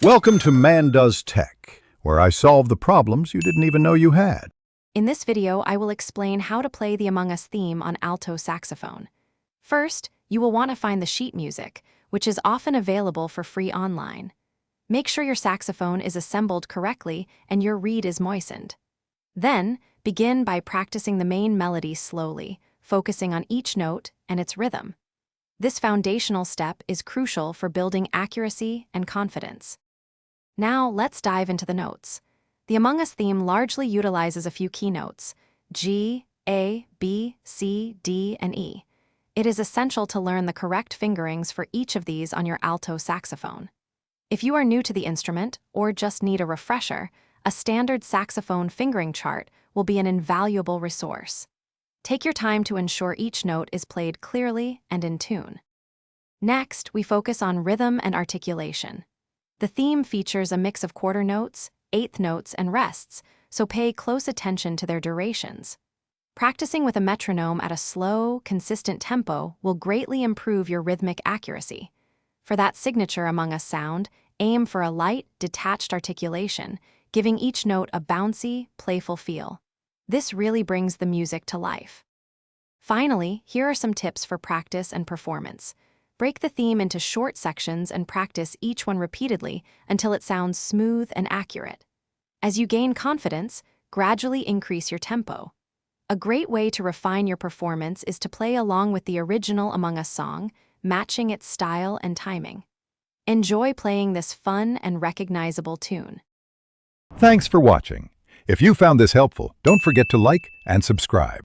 Welcome to Man Does Tech, where I solve the problems you didn't even know you had. In this video, I will explain how to play the Among Us theme on alto saxophone. First, you will want to find the sheet music, which is often available for free online. Make sure your saxophone is assembled correctly and your reed is moistened. Then, begin by practicing the main melody slowly, focusing on each note and its rhythm. This foundational step is crucial for building accuracy and confidence. Now, let's dive into the notes. The Among Us theme largely utilizes a few key notes: G, A, B, C, D, and E. It is essential to learn the correct fingerings for each of these on your alto saxophone. If you are new to the instrument or just need a refresher, a standard saxophone fingering chart will be an invaluable resource. Take your time to ensure each note is played clearly and in tune. Next, we focus on rhythm and articulation. The theme features a mix of quarter notes, eighth notes, and rests, so pay close attention to their durations. Practicing with a metronome at a slow, consistent tempo will greatly improve your rhythmic accuracy. For that signature Among Us sound, aim for a light, detached articulation, giving each note a bouncy, playful feel. This really brings the music to life. Finally, here are some tips for practice and performance. Break the theme into short sections and practice each one repeatedly until it sounds smooth and accurate. As you gain confidence, gradually increase your tempo. A great way to refine your performance is to play along with the original Among Us song, matching its style and timing. Enjoy playing this fun and recognizable tune. Thanks for watching. If you found this helpful, don't forget to like and subscribe.